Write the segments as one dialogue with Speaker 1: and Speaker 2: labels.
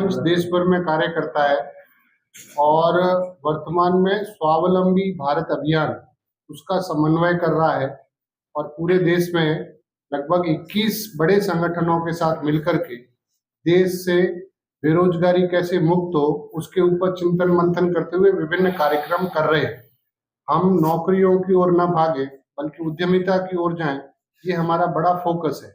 Speaker 1: मंच देश भर में कार्य करता है और वर्तमान में स्वावलंबी भारत अभियान उसका समन्वय कर रहा है और पूरे देश में लगभग 21 बड़े संगठनों के साथ मिलकर के देश से बेरोजगारी कैसे मुक्त हो उसके ऊपर चिंतन मंथन करते हुए विभिन्न कार्यक्रम कर रहे हैं। हम नौकरियों की ओर न भागे बल्कि उद्यमिता की ओर जाएं, ये हमारा बड़ा फोकस है।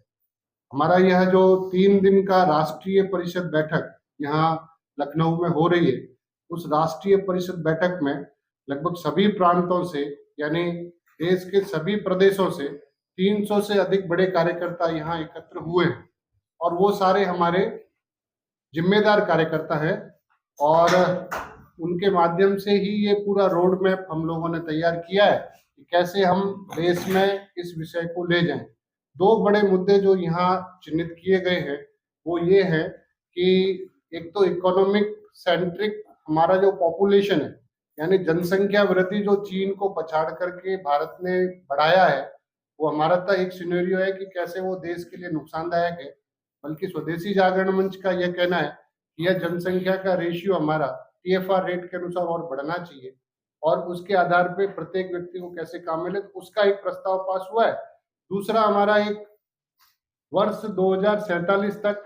Speaker 1: हमारा यह जो 3 दिन का राष्ट्रीय परिषद बैठक यहाँ लखनऊ में हो रही है, उस राष्ट्रीय परिषद बैठक में लगभग सभी प्रांतों से यानी देश के सभी प्रदेशों से 300 से अधिक बड़े कार्यकर्ता यहाँ एकत्र हुए हैं और वो सारे हमारे जिम्मेदार कार्यकर्ता हैं और उनके माध्यम से ही ये पूरा रोड मैप हम लोगों ने तैयार किया है कि कैसे हम देश में इस विषय को ले जाएं। 2 बड़े मुद्दे जो यहाँ चिन्हित किए गए हैं वो ये है कि एक तो इकोनॉमिक सेंट्रिक हमारा जो पॉपुलेशन है यानी जनसंख्या वृद्धि जो चीन को पछाड़ करके भारत ने बढ़ाया है, वो हमारा तो एक सिनेरियो है कि कैसे वो देश के लिए नुकसानदायक है। बल्कि स्वदेशी जागरण मंच का यह कहना है कि यह जनसंख्या का रेशियो हमारा TFR रेट के अनुसार और बढ़ना चाहिए और उसके आधार पे प्रत्येक व्यक्ति को कैसे काम मिले, तो उसका एक प्रस्ताव पास हुआ है। दूसरा हमारा एक वर्ष 2047 तक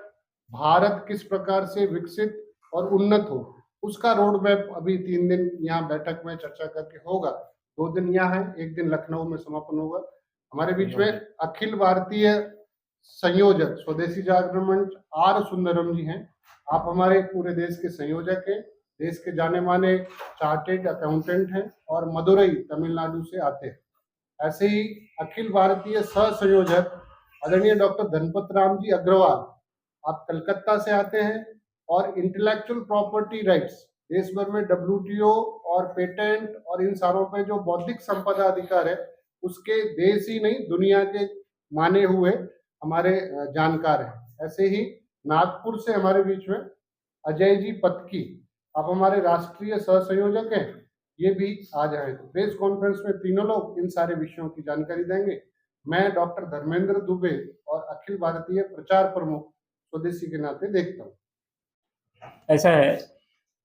Speaker 1: भारत किस प्रकार से विकसित और उन्नत हो, उसका रोड मैप अभी 3 दिन यहाँ बैठक में चर्चा करके होगा। 2 दिन यहाँ है, 1 दिन लखनऊ में समापन होगा। हमारे बीच में अखिल भारतीय संयोजक स्वदेशी जागरण मंच आर सुंदरम जी हैं। आप हमारे पूरे देश के संयोजक हैं, देश के जाने माने चार्टेड अकाउंटेंट हैं और मदुरई तमिलनाडु से आते हैं। ऐसे ही अखिल भारतीय सह संयोजक आदरणीय डॉक्टर धनपत राम जी अग्रवाल, आप कलकत्ता से आते हैं और इंटेलेक्चुअल प्रॉपर्टी राइट्स देश भर में WTO और पेटेंट और इन सारों पे जो बौद्धिक संपदा अधिकार है उसके देश ही नहीं दुनिया के माने हुए हमारे जानकार हैं। ऐसे ही नागपुर से हमारे बीच में अजय जी पतकी, आप हमारे राष्ट्रीय सह संयोजक हैं, ये भी आ जाए। तो प्रेस कॉन्फ्रेंस में तीनों लोग इन सारे विषयों की जानकारी देंगे। मैं डॉक्टर धर्मेंद्र दुबे और अखिल भारतीय प्रचार प्रमुख स्वदेशी के नाते देखता हूँ।
Speaker 2: ऐसा है,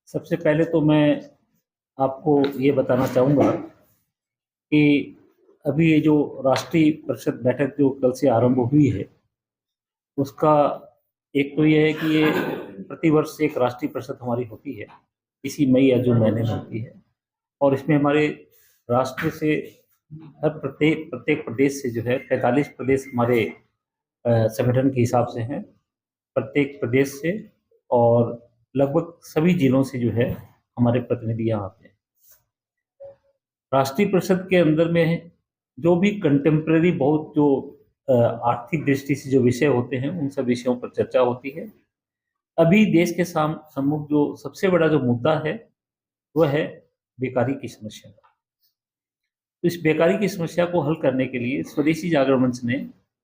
Speaker 2: सबसे पहले तो मैं आपको ये बताना चाहूँगा कि अभी ये जो राष्ट्रीय परिषद बैठक जो कल से आरंभ हुई है, उसका एक तो ये है कि ये प्रतिवर्ष एक राष्ट्रीय परिषद हमारी होती है, इसी मई या जून महीने में होती है और इसमें हमारे राष्ट्र से हर प्रत्येक प्रदेश से जो है 45 प्रदेश हमारे संगठन के हिसाब से हैं, प्रत्येक प्रदेश से और लगभग सभी जिलों से जो है हमारे प्रतिनिधि यहाँ आते हैं। राष्ट्रीय परिषद के अंदर में जो भी कंटेम्प्रेरी बहुत जो आर्थिक दृष्टि से जो विषय होते हैं उन सब विषयों पर चर्चा होती है। अभी देश के सम्मुख जो सबसे बड़ा जो मुद्दा है वह है बेकारी की समस्या। तो इस बेकारी की समस्या को हल करने के लिए स्वदेशी जागरण मंच ने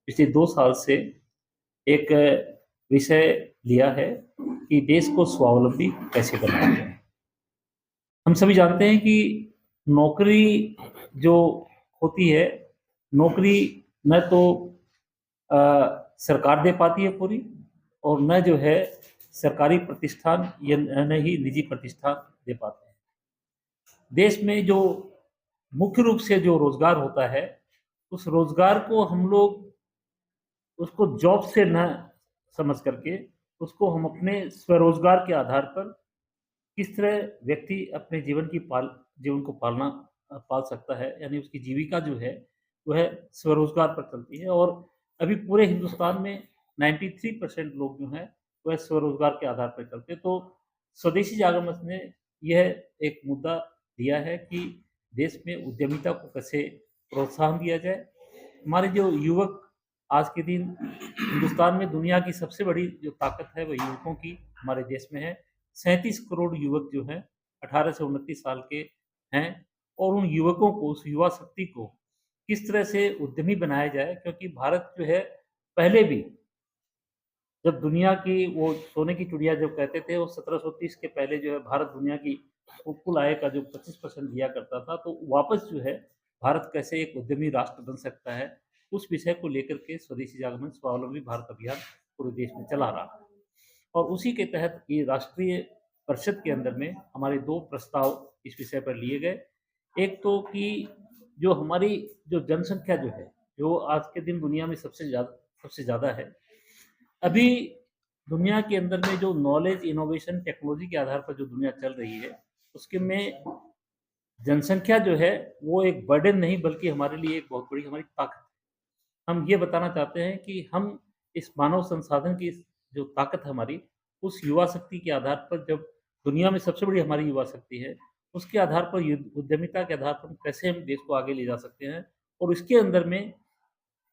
Speaker 2: पिछले 2 साल से एक विषय लिया है कि देश को स्वावलंबी कैसे बनाया जाए। हम सभी जानते हैं कि नौकरी जो होती है, नौकरी न तो सरकार दे पाती है पूरी और न जो है सरकारी प्रतिष्ठान या न ही निजी प्रतिष्ठान दे पाते हैं। देश में जो मुख्य रूप से जो रोजगार होता है उस रोजगार को हम लोग उसको जॉब से न समझ करके उसको हम अपने स्वरोजगार के आधार पर किस तरह व्यक्ति अपने जीवन को पाल सकता है, यानी उसकी जीविका जो है वह स्वरोजगार पर चलती है। और अभी पूरे हिंदुस्तान में 93% लोग जो हैं वह स्वरोजगार के आधार पर चलते हैं। तो स्वदेशी जागरण मंच ने यह एक मुद्दा दिया है कि देश में उद्यमिता को कैसे प्रोत्साहन दिया जाए। हमारे जो युवक आज के दिन हिंदुस्तान में दुनिया की सबसे बड़ी जो ताकत है वह युवकों की हमारे देश में है। 37 करोड़ युवक जो हैं 18 से 29 साल के हैं और उन युवकों को, उस युवा शक्ति को किस तरह से उद्यमी बनाया जाए, क्योंकि भारत जो है पहले भी जब दुनिया की वो सोने की चिड़िया जब कहते थे, वो 1730 के पहले जो है भारत दुनिया की कुल आय का जो 25% दिया करता था, तो वापस जो है भारत कैसे एक उद्यमी राष्ट्र बन सकता है, उस विषय को लेकर के स्वदेशी जागरण स्वावलंबी भारत अभियान पूरे देश में चला रहा है। और उसी के तहत ये राष्ट्रीय परिषद के अंदर में हमारे 2 प्रस्ताव इस विषय पर लिए गए। एक तो कि जो हमारी जो जनसंख्या जो है, जो आज के दिन दुनिया में सबसे ज़्यादा है। अभी दुनिया के अंदर में जो नॉलेज, इनोवेशन, टेक्नोलॉजी के आधार पर जो दुनिया चल रही है, उसके में जनसंख्या जो है वो एक बर्डन नहीं बल्कि हमारे लिए एक बहुत बड़ी हमारी ताकत है। हम ये बताना चाहते हैं कि हम इस मानव संसाधन की जो ताकत है हमारी, उस युवा शक्ति के आधार पर जब दुनिया में सबसे बड़ी हमारी युवा शक्ति है, उसके आधार पर उद्यमिता के आधार पर हम कैसे हम देश को आगे ले जा सकते हैं। और इसके अंदर में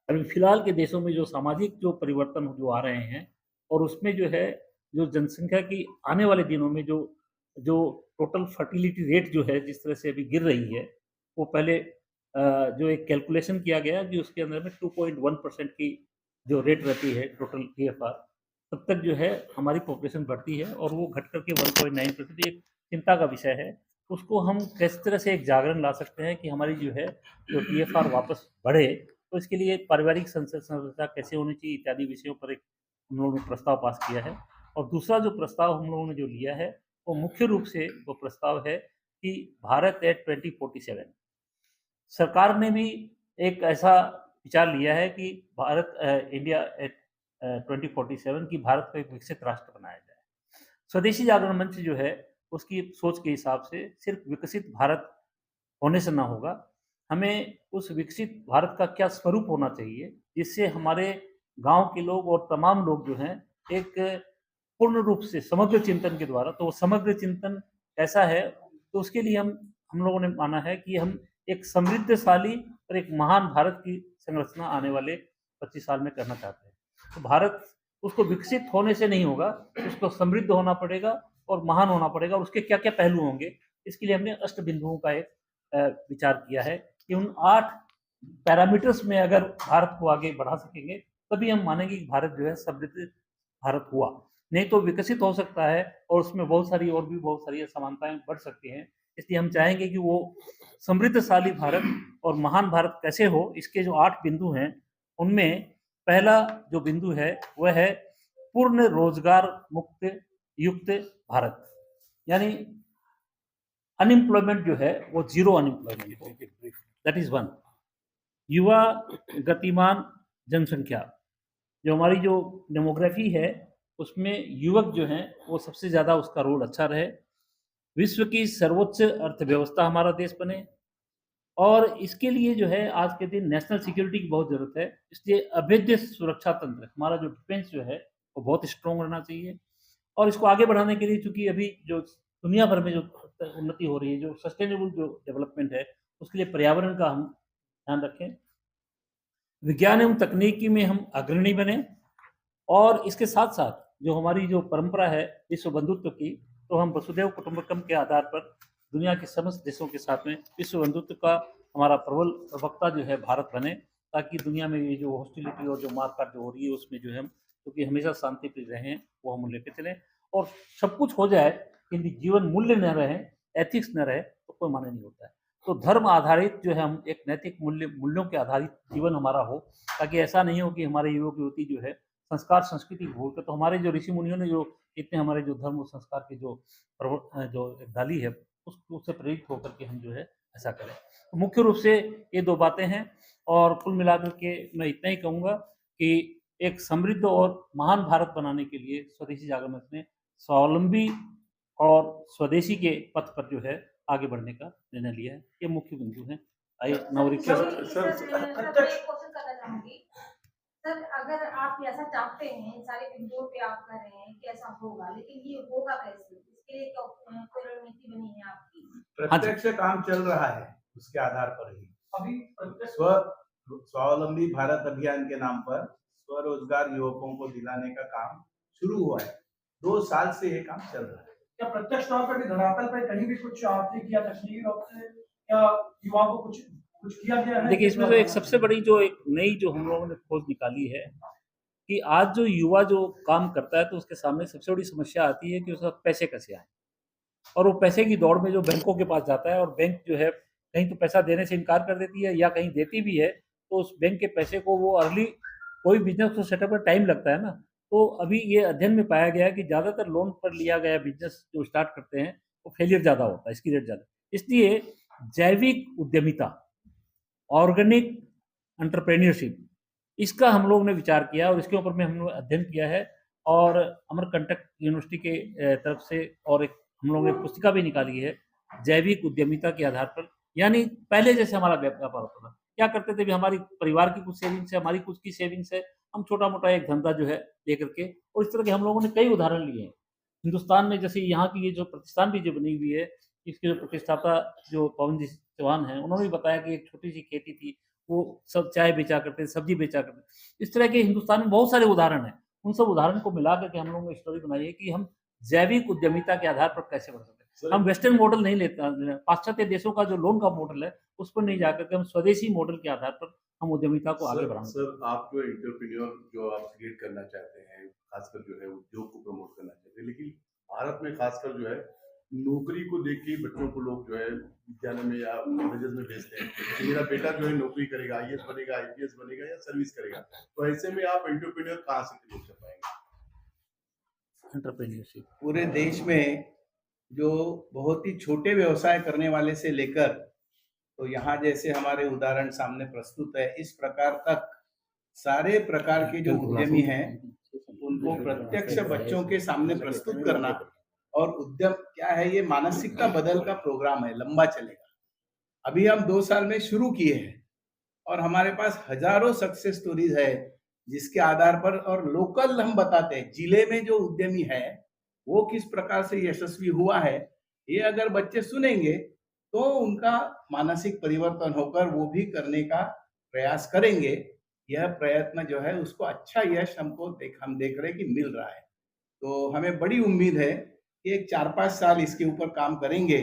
Speaker 2: अभी फिलहाल के देशों में जो सामाजिक जो परिवर्तन जो आ रहे हैं और उसमें जो है, जो जनसंख्या की आने वाले दिनों में जो जो टोटल फर्टिलिटी रेट जो है जिस तरह से अभी गिर रही है, वो पहले जो एक कैलकुलेशन किया गया कि उसके अंदर में 2.1% की जो रेट रहती है टोटल टीएफआर, तब तक जो है हमारी पॉपुलेशन बढ़ती है और वो घट करके 1.9% एक चिंता का विषय है। उसको हम किस तरह से एक जागरण ला सकते हैं कि हमारी जो है जो टीएफआर वापस बढ़े, तो इसके लिए पारिवारिक संरचना कैसे होनी चाहिए इत्यादि विषयों पर एक हम लोगों ने प्रस्ताव पास किया है। और दूसरा जो प्रस्ताव हम लोगों ने जो लिया है, वो मुख्य रूप से वो प्रस्ताव है कि भारत एट 2047। सरकार ने भी एक ऐसा विचार लिया है कि इंडिया एट 2047 की भारत को एक विकसित राष्ट्र बनाया जाए। स्वदेशी जागरण मंच जो है, उसकी सोच के हिसाब से सिर्फ विकसित भारत होने से ना होगा, हमें उस विकसित भारत का क्या स्वरूप होना चाहिए, जिससे हमारे गाँव के लोग और तमाम लोग जो हैं, एक पूर्ण रूप से समग्र चिंतन के द्वारा, तो वो समग्र चिंतन कैसा है, तो उसके लिए हम लोगों ने माना है कि हम एक समृद्धशाली और एक महान भारत की संरचना आने वाले 25 साल में करना चाहते हैं। तो भारत उसको विकसित होने से नहीं होगा, उसको समृद्ध होना पड़ेगा और महान होना पड़ेगा। और उसके क्या-क्या पहलू होंगे, इसके लिए हमने अष्ट बिंदुओं का एक विचार किया है कि उन 8 पैरामीटर्स में अगर भारत को आगे बढ़ा सकेंगे, तभी हम मानेंगे कि भारत जो है समृद्ध भारत हुआ। नहीं तो विकसित हो सकता है और उसमें बहुत सारी असमानताएँ बढ़ सकती हैं। इसलिए हम चाहेंगे कि वो समृद्धशाली भारत और महान भारत कैसे हो, इसके जो 8 बिंदु हैं, उनमें पहला जो बिंदु है, वह है पूर्ण रोजगार मुक्त युक्त भारत। यानी अनएम्प्लॉयमेंट जो है, वो ज़ीरो अनएम्प्लॉयमेंट हो, दैट इज़ 1। युवा गतिमान जनसंख्या, जो हमारी जो डेमोग्राफी है, उसमें युवक जो हैं, वो सबसे ज़्यादा उसका रोल अच्छा रहे। विश्व की सर्वोच्च अर्थव्यवस्था हमारा देश बने और इसके लिए जो है आज के दिन नेशनल सिक्योरिटी की बहुत ज़रूरत है। इसलिए अभेद्य सुरक्षा तंत्र, हमारा जो डिफेंस जो है, वो बहुत स्ट्रॉन्ग रहना चाहिए। और इसको आगे बढ़ाने के लिए चूँकि अभी जो दुनिया भर में जो उन्नति हो रही है, जो सस्टेनेबल जो डेवलपमेंट है, उसके लिए पर्यावरण का हम ध्यान रखें। विज्ञान एवं तकनीकी में हम अग्रणी बने और इसके साथ-साथ जो हमारी जो परंपरा है विश्व बंधुत्व की, तो हम वसुधैव कुटुंबकम के आधार पर दुनिया के समस्त देशों के साथ में विश्व बंधुत्व का हमारा प्रबल प्रवक्ता जो है भारत बने, ताकि दुनिया में ये जो हॉस्टिलिटी और जो मारकाट जो हो रही है, उसमें जो है हम क्योंकि हमेशा शांति प्रिय रहें, वो हम लेके चलें। और सब कुछ हो जाए, किंतु जीवन मूल्य न रहे, एथिक्स न रहे, तो कोई मायने नहीं होता है। तो धर्म आधारित जो है हम एक नैतिक मूल्यों के आधारित जीवन हमारा हो, ताकि ऐसा नहीं हो कि हमारे युवक युवती जो है संस्कार संस्कृति भूल के, तो हमारे जो ऋषि मुनियों ने जो इतने हमारे जो धर्म और संस्कार की जो एक डाली है, उससे प्रेरित होकर के हम जो है ऐसा करें। तो मुख्य रूप से ये 2 बातें हैं और कुल मिलाकर के मैं इतना ही कहूँगा कि एक समृद्ध और महान भारत बनाने के लिए स्वदेशी जागरण मंच ने स्वावलंबी और स्वदेशी के पथ पर जो है आगे बढ़ने का निर्णय लिया है। ये मुख्य बिंदु हैं। आई नाउ रिक्वेस्ट
Speaker 3: सर, मैं एक क्वेश्चन करना चाहूंगी। सर, अगर आप ऐसा चाहते हैं, इन सारे बिंदुओं पे आप कह रहे हैं कि ऐसा होगा, लेकिन ये होगा कैसे? इसके लिए क्या कोई रणनीति बनी है आपकी?
Speaker 4: प्रत्यक्ष काम चल रहा है, उसके आधार पर ही
Speaker 3: अभी
Speaker 4: स्वावलंबी भारत अभियान के नाम पर स्वरोजगार युवकों को दिलाने का काम शुरू हुआ है। 2 साल से ये काम चल रहा है।
Speaker 5: क्या प्रत्यक्ष तौर पर भी धरातल पर कहीं भी कुछ आर्थिक या तकनीकी रूप से या युवाओं को कुछ किया गया है?
Speaker 2: देखिए, इसमें तो एक सबसे बड़ी जो एक नई जो हम लोगों ने खोज निकाली है कि आज जो युवा जो काम करता है, तो उसके सामने सबसे बड़ी समस्या आती है कि उसके पास पैसे कैसे आए। और वो पैसे की दौड़ में जो बैंकों के पास जाता है और बैंक जो है कहीं तो पैसा देने से इनकार कर देती है या कहीं देती भी है, तो उस बैंक के पैसे को वो अर्ली कोई बिजनेस को सेटअप में टाइम लगता है ना, तो अभी ये अध्ययन में पाया गया कि ज़्यादातर लोन पर लिया गया बिजनेस जो स्टार्ट करते हैं वो फेलियर ज़्यादा होता है, इसकी रेट ज़्यादा। इसलिए जैविक उद्यमिता, ऑर्गेनिक एंटरप्रेन्योरशिप, इसका हम लोग ने विचार किया और इसके ऊपर में हम लोग अध्ययन किया है। और अमरकंटक यूनिवर्सिटी के तरफ से और एक हम लोगों ने पुस्तिका भी निकाली है जैविक उद्यमिता के आधार पर। यानी पहले जैसे हमारा व्यापार होता था, क्या करते थे, भी हमारी परिवार की कुछ सेविंग्स है, हमारी खुद की सेविंग्स है, हम छोटा मोटा एक धंधा जो है लेकर के, और इस तरह के हम लोगों ने कई उदाहरण लिए हैं हिंदुस्तान में। जैसे यहाँ की ये जो प्रतिष्ठान भी जो बनी हुई है, इसके जो प्रतिष्ठाता जो पवन जी चौहान हैं, उन्होंने भी बताया कि एक छोटी सी खेती थी, वो सब चाय बेचा करते, सब्जी बेचा करते। इस तरह के हिंदुस्तान में बहुत सारे उदाहरण हैं। उन सब उदाहरण को मिला करके हम लोगों ने स्टोरी बनाई है कि हम जैविक उद्यमिता के आधार पर कैसे बढ़ सकते हैं। हम वेस्टर्न मॉडल नहीं लेते, पाश्चात्य देशों का जो लोन का मॉडल है उस पर नहीं जाकर के हम स्वदेशी मॉडल के आधार पर हम उद्यमिता को आगे बढ़ाएंगे।
Speaker 6: सर, आप जो एंटरप्रेन्योर जो आप क्रिएट करना चाहते हैं, खासकर जो है उद्योग को प्रमोट करना चाहते हैं, लेकिन भारत में खासकर जो है नौकरी को देख के बच्चों को लोग जो है विद्यालय में या कॉलेजेस में भेजते हैं कि मेरा बेटा जो है नौकरी करेगा, आईएएस बनेगा, आईपीएस बनेगा या सर्विस करेगा। तो ऐसे में आप एंटरप्रेन्योर कहाँ से क्रिएट कर पाएंगे?
Speaker 2: एंटरप्रेन्योरशिप
Speaker 4: पूरे देश में जो बहुत ही छोटे व्यवसाय करने वाले से लेकर, तो यहाँ जैसे हमारे उदाहरण सामने प्रस्तुत है, इस प्रकार तक सारे प्रकार के जो उद्यमी हैं उनको प्रत्यक्ष बच्चों के सामने प्रस्तुत करना। और उद्यम क्या है, ये मानसिकता बदल का प्रोग्राम है, लंबा चलेगा। अभी हम 2 साल में शुरू किए हैं और हमारे पास हजारों सक्सेस स्टोरीज है जिसके आधार पर, और लोकल हम बताते हैं जिले में जो उद्यमी है वो किस प्रकार से यशस्वी हुआ है। ये अगर बच्चे सुनेंगे तो उनका मानसिक परिवर्तन होकर वो भी करने का प्रयास करेंगे। यह प्रयत्न जो है उसको अच्छा यश हम देख रहे हैं कि मिल रहा है। तो हमें बड़ी उम्मीद है कि एक 4-5 साल इसके ऊपर काम करेंगे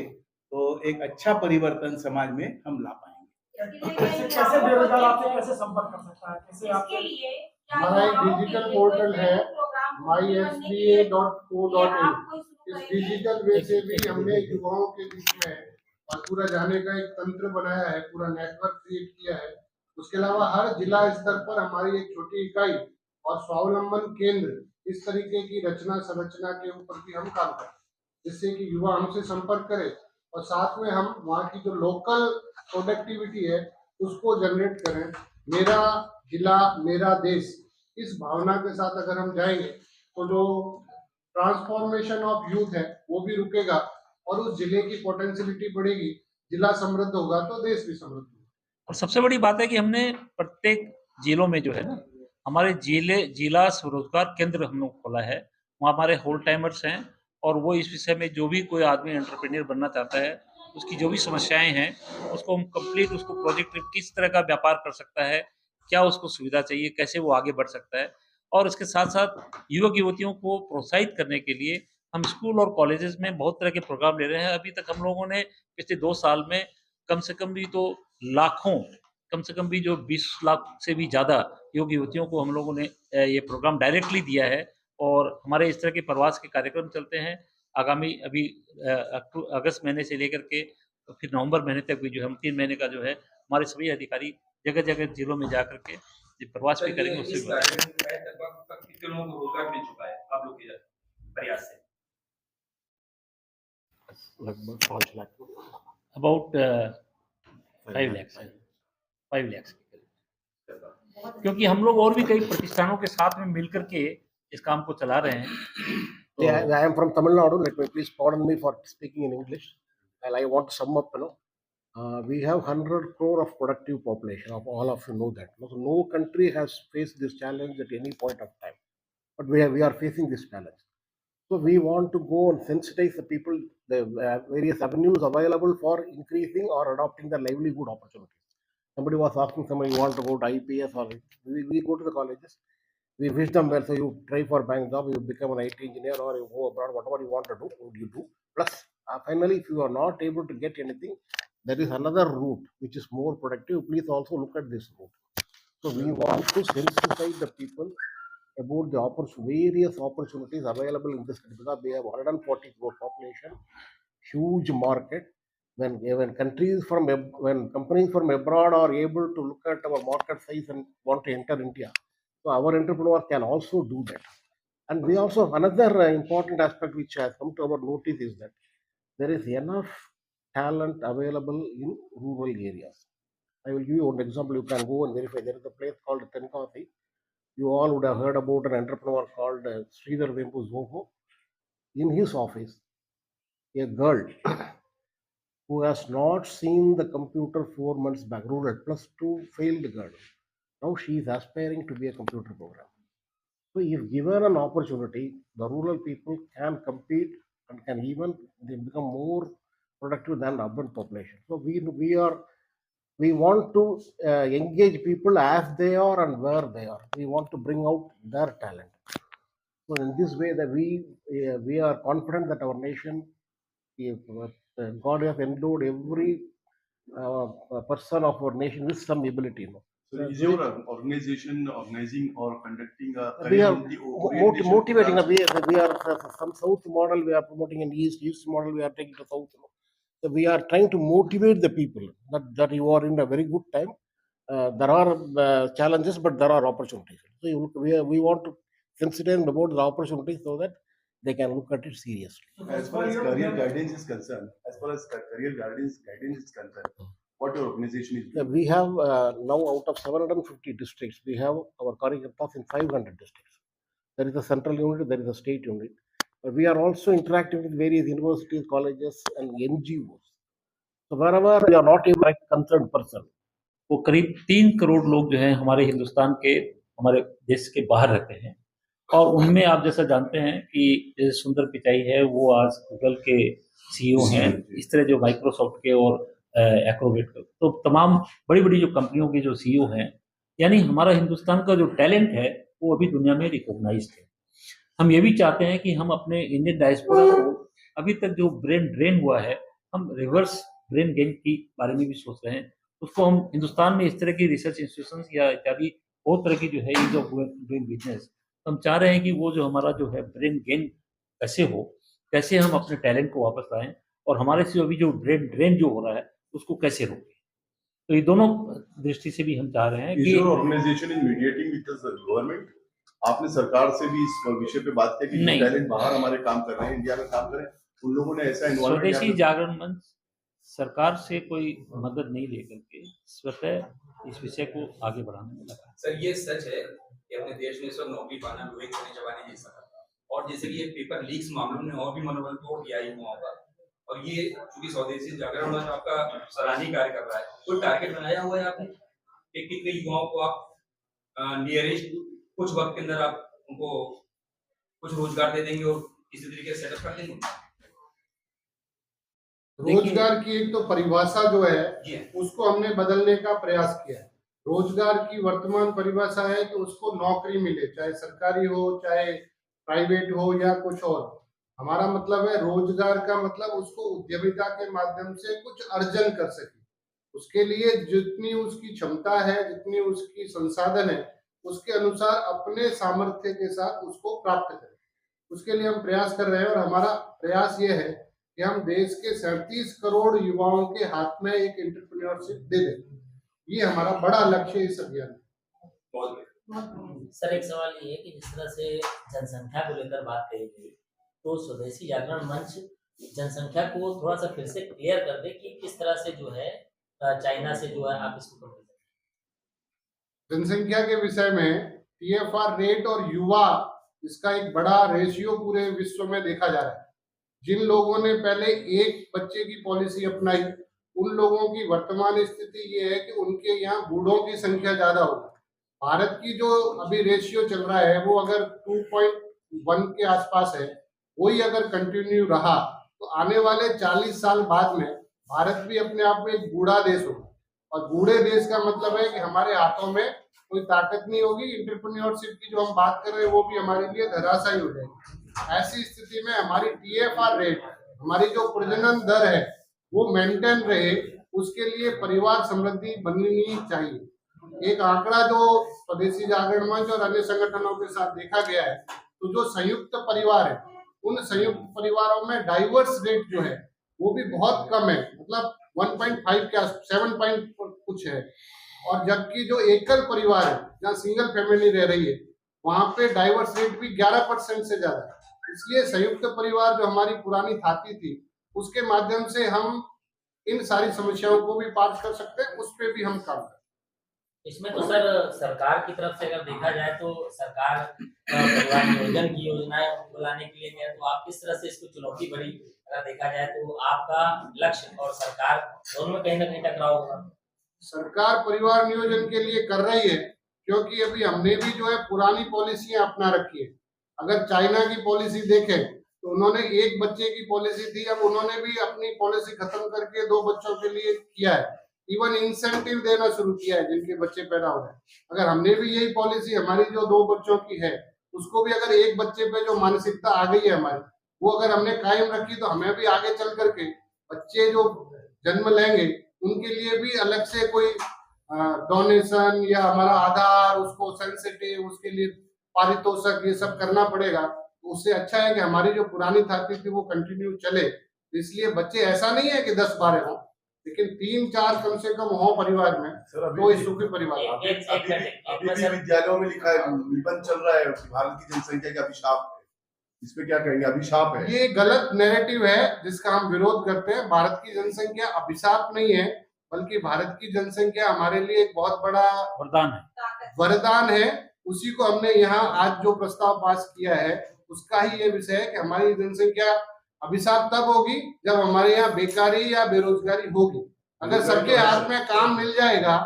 Speaker 4: तो एक अच्छा परिवर्तन समाज में हम ला पाएंगे।
Speaker 5: कैसे बेरोजगार आपसे कैसे संपर्क कर सकता है, कैसे आप
Speaker 3: इसके लिए क्या
Speaker 1: हमारा एक
Speaker 3: युवाओं के
Speaker 1: डिजिटल
Speaker 3: लिए
Speaker 1: पोर्टल
Speaker 3: कोई
Speaker 1: है
Speaker 3: प्रोग्राम बनने के लिए
Speaker 1: mysba.co.in।
Speaker 3: आप कोई शुरू
Speaker 1: इस
Speaker 3: करेंगे?
Speaker 1: डिजिटल वे से भी हमने युवाओं के बीच में और पूरा जाने का एक तंत्र बनाया है, पूरा नेटवर्क क्रिएट किया है। उसके अलावा हर जिला स्तर पर हमारी एक छोटी इकाई और स्वावलंबन केंद्र, इस तरीके की रचना संरचना के ऊपर भी हम काम करें, जिससे कि युवा हमसे संपर्क करें और साथ में हम वहाँ की जो लोकल प्रोडक्टिविटी है उसको जनरेट करें। मेरा जिला मेरा देश, इस भावना के साथ अगर हम जाएंगे तो जो ट्रांसफॉर्मेशन ऑफ यूथ है वो भी रुकेगा और उस जिले की पोटेंशियलिटी बढ़ेगी। जिला समृद्ध होगा तो देश भी समृद्ध होगा।
Speaker 2: और सबसे बड़ी बात है कि हमने प्रत्येक जिलों में जो है ना, हमारे जिला स्वरोजगार केंद्र हम लोग खोला है। वहाँ हमारे होल टाइमर्स हैं और वो इस विषय में जो भी कोई आदमी एंटरप्रेन्योर बनना चाहता है, उसकी जो भी समस्याएं हैं उसको हम कंप्लीट, उसको प्रोजेक्ट किस तरह का व्यापार कर सकता है, क्या उसको सुविधा चाहिए, कैसे वो आगे बढ़ सकता है। और इसके साथ साथ युवक युवतियों को प्रोत्साहित करने के लिए हम स्कूल और कॉलेजेस में बहुत तरह के प्रोग्राम ले रहे हैं। अभी तक हम लोगों ने पिछले 2 साल में कम से कम भी तो लाखों, कम से कम भी जो 20 लाख से भी ज़्यादा युवक युवतियों को हम लोगों ने ये प्रोग्राम डायरेक्टली दिया है। और हमारे इस तरह के प्रवास के कार्यक्रम चलते हैं। आगामी अभी अगस्त महीने से लेकर के फिर नवंबर महीने तक भी जो है, हम 3 महीने का जो है, हमारे सभी अधिकारी जगह-जगह जिलों में जाकर के ये प्रवास भी करेंगे। उससे
Speaker 7: इस कार्यक्रम के तहत लगभग कितने लोगों को रोजगार मिल चुका है आप लोग के प्रयास से?
Speaker 2: लगभग 5 लाख, अबाउट 5 लाख के करीब। क्योंकि हम लोग और भी कई प्रतिष्ठानों के साथ में मिलकर के इस काम को चला रहे हैं।
Speaker 8: Yeah, I am from Tamil Nadu. Let me please pardon me for speaking in English. Well, I want to sum up. We have 100 crore of productive population. Of all of you know that. So no country has faced this challenge at any point of time, but we are facing this challenge. So we want to go and sensitize the people, the various avenues available for increasing or adopting the livelihood opportunities. Somebody was asking, somebody want to go to IPS, or we go to the colleges. We wish them well. So you try for bank job, you become an IT engineer, or you go abroad, whatever you want to do, you do. Plus, finally, if you are not able to get anything, there is another route which is more productive. Please also look at this route. So we want to sensitize the people about the various opportunities available in this country, because we have 140 crore population, huge market. When companies from abroad are able to look at our market size and want to enter India, so our entrepreneurs can also do that. And we also, another important aspect which has come to our notice is that there is enough talent available in rural areas. I will give you one example. You can go and verify. There is a place called Tenkasi. You all would have heard about an entrepreneur called Sridhar Vembu Zoho. In his office, a girl who has not seen the computer 4 months back, rural plus two failed girl. Now she is aspiring to be a computer programmer. So if given an opportunity, the rural people can compete and can even they become more productive than the urban population. So we want to engage people as they are and where they are. We want to bring out their talent. So in this way, that we are confident that our nation, if God has endowed every person of our nation with some ability. You know.
Speaker 6: So is your organization organizing or conducting a
Speaker 8: We are
Speaker 6: career orientation
Speaker 8: motivating.
Speaker 6: programs?
Speaker 8: We are some south model. We are promoting an east model. We are taking to south. You know. So we are trying to motivate the people that you are in a very good time. There are challenges, but there are opportunities. So we want to consider about the opportunities so that they can look at it seriously.
Speaker 6: As far as career guidance is concerned, what your organization is doing?
Speaker 8: We have now out of 750 districts, we have our Karyakartas in 500 districts. There is a central unit, there is a state unit. But we are also interacting with various universities, colleges, and NGOs. So wherever we are not able to concerned person,
Speaker 2: वो करीब 3 करोड़ लोग जो हैं हमारे हिंदुस्तान के, हमारे देश के बाहर रहते हैं, और उनमें आप जैसा जानते हैं कि जैसे सुंदर पिचाई है, वो आज गूगल के सीईओ हैं, इस तरह जो माइक्रोसॉफ्ट के और एक्रोबेट के, तो तमाम बड़ी बड़ी जो कंपनियों के जो सीईओ हैं, यानी हमारा हिंदुस्तान का जो टैलेंट है वो अभी दुनिया में रिकॉग्नाइज्ड है। हम ये भी चाहते हैं कि हम अपने इंडियन डायस्पोरा को, अभी तक जो ब्रेन ड्रेन हुआ है, हम रिवर्स ब्रेन गेन की बारे में भी सोच रहे हैं। उसको हम हिंदुस्तान में इस तरह की रिसर्च इंस्टीट्यूशंस या इत्यादि बहुत तरह की जो है ईज ऑफ डूइंग बिजनेस, हम चाह रहे हैं कि वो जो हमारा जो है ब्रेन गेन कैसे हो, कैसे हम अपने टैलेंट को वापस लाएं, और हमारे से अभी जो ब्रेन ड्रेन जो हो रहा है उसको कैसे रोकें। तो ये दोनों दृष्टि से भी हम चाह रहे हैं कि
Speaker 6: organization is mediating with the government. आपने सरकार से भी इस विषय पे बात की कि टैलेंट बाहर हमारे काम कर रहे हैं, इंडिया में काम करें, उन लोगों ने ऐसा इन्वॉल्वमेंट।
Speaker 2: स्वदेशी जागरण मंच सरकार से कोई मदद नहीं लेकर के स्वतः इस विषय को आगे बढ़ाने में लगा।
Speaker 7: सर ये सच है कि अपने देश में इस वक्त नौकरी पाना लोहे चने चबाने जैसा था, और जैसे कि ये पेपर लीक्स मामलों ने और भी मनोबल तोड़ दिया युवाओं का, और ये चूंकि स्वदेशी जागरण मंच आपका सराहनीय कार्य कर रहा है, कोई टारगेट बनाया हुआ है आपने कि कितने युवाओं को आप नियरेस्ट कुछ वक्त के अंदर आप उनको कुछ रोजगार दे देंगे और किसी तरीके से सेटअप कर देंगे?
Speaker 1: रोजगार की एक तो परिभाषा जो है उसको हमने बदलने का प्रयास किया है। रोजगार की वर्तमान परिभाषा है कि उसको नौकरी मिले, चाहे सरकारी हो चाहे प्राइवेट हो या कुछ और। हमारा मतलब है रोजगार का मतलब उसको उद्यमिता के माध्यम से कुछ अर्जन कर सके, उसके लिए जितनी उसकी क्षमता है, जितनी उसकी संसाधन है, उसके अनुसार अपने सामर्थ्य के साथ उसको प्राप्त करें। उसके लिए हम प्रयास कर रहे हैं, और हमारा प्रयास ये है कि हम देश के 37 करोड़ युवाओं के हाथ में एक एंटरप्रेन्योरशिप दे दें। ये हमारा बड़ा लक्ष्य इस अभियान में।
Speaker 9: सर एक सवाल ये है कि जिस तरह से जनसंख्या को लेकर बात कही गई, तो स्वदेशी जागरण मंच जनसंख्या को थोड़ा सा फिर से क्लियर कर दे कि किस तरह से जो है चाइना से जो है आप इसको कर सकते।
Speaker 1: जनसंख्या के विषय में TFR रेट और युवा, इसका एक बड़ा रेशियो पूरे विश्व में देखा जा रहा है। जिन लोगों ने पहले एक बच्चे की पॉलिसी अपनाई, उन लोगों की वर्तमान स्थिति ये है कि उनके यहाँ बूढ़ों की संख्या ज्यादा होगी। भारत की जो अभी रेशियो चल रहा है वो अगर 2.1 के आसपास है, वही अगर कंटिन्यू रहा तो आने वाले 40 साल बाद में भारत भी अपने आप में एक बूढ़ा देश होगा। और बूढ़े देश का मतलब है कि हमारे हाथों में कोई ताकत नहीं होगी। एंटरप्रेन्योरशिप की जो हम बात कर रहे हैं वो भी हमारे लिए धराशायी हो जाएगी। ऐसी स्थिति में हमारी TFR रेट, हमारी जो प्रजनन दर है वो मेंटेन रहे, उसके लिए परिवार समृद्धि बननी चाहिए। एक आंकड़ा जो स्वदेशी जागरण मंच और अन्य संगठनों के साथ देखा गया है, तो जो संयुक्त परिवार है, उन संयुक्त परिवारों में डाइवर्स रेट जो है वो भी बहुत कम है, मतलब 1.5 के 7 कुछ है। और जबकि जो एकल परिवार है, जहाँ सिंगल फैमिली रह रही है, वहां पे डाइवर्स रेट भी 11% से ज्यादा है। इसलिए संयुक्त परिवार जो हमारी पुरानी थाती थी, उसके माध्यम से हम इन सारी समस्याओं को भी पार कर सकते हैं, उस पे भी हम काम करें।
Speaker 9: इसमें तो सर सरकार की तरफ से अगर देखा जाए तो सरकार परिवार नियोजन की योजनाएं उनको लाने के लिए गया, तो आप किस तरह से इसको चुनौती बड़ी अगर देखा जाए तो आपका लक्ष्य और सरकार दोनों में कहीं ना कहीं टकराव होगा।
Speaker 1: सरकार परिवार नियोजन के लिए कर रही है, क्योंकि अभी हमने भी जो है पुरानी पॉलिसियां अपना रखी है। अगर चाइना की पॉलिसी देखें तो उन्होंने एक बच्चे की पॉलिसी थी, अब उन्होंने भी अपनी पॉलिसी खत्म करके 2 बच्चों के लिए किया है। इवन इंसेंटिव देना शुरू किया है जिनके बच्चे पैदा हो रहे हैं। अगर हमने भी यही पॉलिसी हमारी जो 2 बच्चों की है, उसको भी अगर एक बच्चे पे जो मानसिकता आ गई है हमारी, वो अगर हमने कायम रखी, तो हमें भी आगे चल करके बच्चे जो जन्म लेंगे उनके लिए भी अलग से कोई डोनेशन या हमारा आधार, उसको सेंसिटिव, उसके लिए पारितोषिक, ये सब करना पड़ेगा। तो उससे अच्छा है कि हमारी जो पुरानी थाती थी वो कंटिन्यू चले। इसलिए बच्चे ऐसा नहीं है कि 10-12 हों, लेकिन 3-4 कम से कम हो परिवार में,
Speaker 6: सर
Speaker 1: तो ये सुखी परिवार है।
Speaker 6: अभी भी विद्यालयों में लिखा है, निबंध चल रहा है कि भारत की जनसंख्या का अभिशाप है। इस पे क्या कहेंगे? अभिशाप है,
Speaker 1: ये गलत नैरेटिव है जिसका हम विरोध करते हैं। भारत की जनसंख्या अभिशाप नहीं है, बल्कि भारत की जनसंख्या हमारे लिए एक बहुत बड़ा वरदान है। उसी को हमने यहाँ आज जो प्रस्ताव पास किया है, उसका ही ये विषय है कि हमारी जनसंख्या अभिशाप तब होगी जब हमारे यहाँ बेकारी या बेरोजगारी होगी। अगर सबके हाथ में काम मिल जाएगा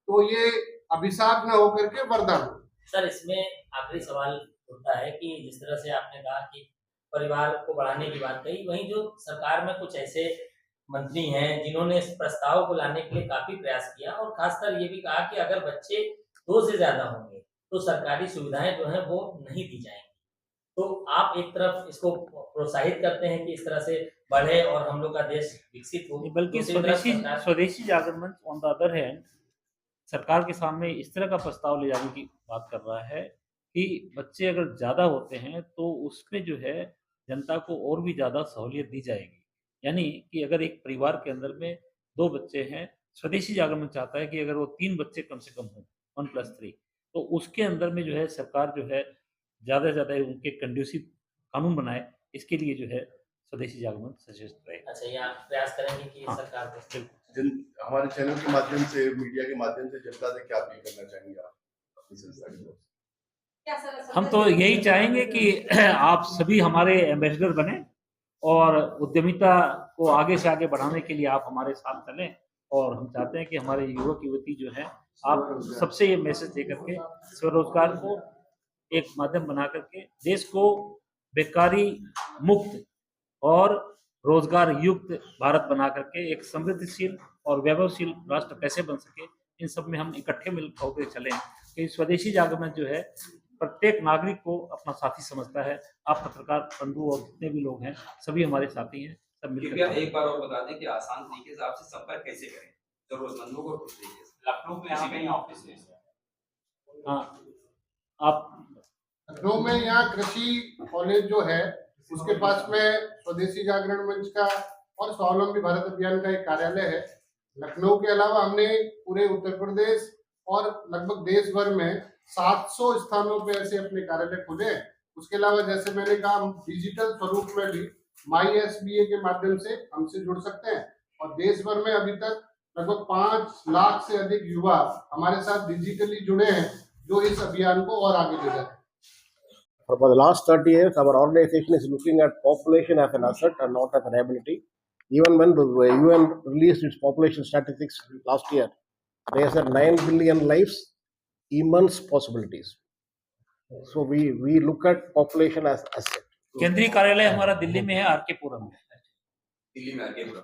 Speaker 1: तो ये अभिशाप न होकर के वरदान होगा।
Speaker 9: सर इसमें आखिरी सवाल होता है कि जिस तरह से आपने कहा कि परिवार को बढ़ाने की बात कही, वहीं जो सरकार में कुछ ऐसे मंत्री हैं जिन्होंने इस प्रस्ताव को लाने के लिए काफी प्रयास किया और खासकर ये भी कहा कि अगर बच्चे 2 से ज्यादा होंगे तो सरकारी सुविधाएं जो है वो नहीं दी जाएंगी। तो आप एक तरफ इसको प्रोत्साहित करते हैं कि इस तरह से बढ़े और हम लोग का देश विकसित हो,
Speaker 2: बल्कि
Speaker 9: दूसरी तरफ
Speaker 2: स्वदेशी जागरण मंच ऑन द अदर हैंड सरकार के सामने इस तरह का प्रस्ताव ले जाने की बात कर रहा है कि बच्चे अगर ज़्यादा होते हैं तो उसमें जो है जनता को और भी ज़्यादा सहूलियत दी जाएगी। यानी कि अगर एक परिवार के अंदर में 2 बच्चे हैं, स्वदेशी जागरण मंच चाहता है कि अगर वो 3 बच्चे कम से कम हों, 1+3, तो उसके अंदर में जो है सरकार जो है ज़्यादा से ज़्यादा उनके कंड्यूसिव कानून बनाए। इसके लिए जो है स्वदेशी जागरण मंच सचेत रहे।
Speaker 9: अच्छा, ये आप प्रयास करेंगे कि सरकार को
Speaker 6: हमारे चैनल के माध्यम से, मीडिया के माध्यम से जनता से क्या अपील करना चाहेंगे आप अपनी संस्था की तरफ से?
Speaker 2: हम तो यही चाहेंगे कि आप सभी हमारे एम्बेसडर बने और उद्यमिता को आगे से आगे बढ़ाने के लिए आप हमारे साथ चलें। और हम चाहते हैं कि हमारे युवक युवती जो हैं, आप सबसे ये मैसेज दे करके स्वरोजगार को एक माध्यम बना करके देश को बेकारी मुक्त और रोजगार युक्त भारत बना करके एक समृद्धशील और वैभवशील राष्ट्र कैसे बन सके, इन सब में हम इकट्ठे मिल होकर चलें। कि स्वदेशी जागरण जो है प्रत्येक नागरिक को अपना साथी समझता है। आप पत्रकार बंधु और जितने भी लोग हैं सभी हमारे साथी हैं, सब मिलकर।
Speaker 7: एक बार और बता दें कि आसान तरीके से आपसे संपर्क कैसे करें जरूरतमंदों को? लखनऊ में यहाँ कहीं ऑफिस है?
Speaker 2: हाँ, आप
Speaker 1: लखनऊ में यहाँ कृषि कॉलेज जो है उसके पास में स्वदेशी जागरण मंच का और स्वावलंबी भारत अभियान का एक कार्यालय है। लखनऊ के अलावा हमने पूरे उत्तर प्रदेश और लगभग देश भर में 700 स्थानों पे ऐसे अपने कार्यालय खोले हैं। उसके अलावा जैसे मैंने कहा, हम डिजिटल स्वरूप में भी MySBA के माध्यम से हमसे जुड़ सकते हैं। और देश भर में अभी तक लगभग 5 लाख से अधिक युवा हमारे साथ डिजिटली जुड़े हैं, जो इस अभियान को और आगे ले जाए।
Speaker 8: For the last 30 years, our organization is looking at population as an asset and not as a liability. Even when the UN released its population statistics last year, they said 9 billion lives, immense possibilities. So we look at population as asset.
Speaker 2: केंद्रीय कार्यालय हमारा दिल्ली में है, are के पुरम में।
Speaker 7: दिल्ली में are के पुरम।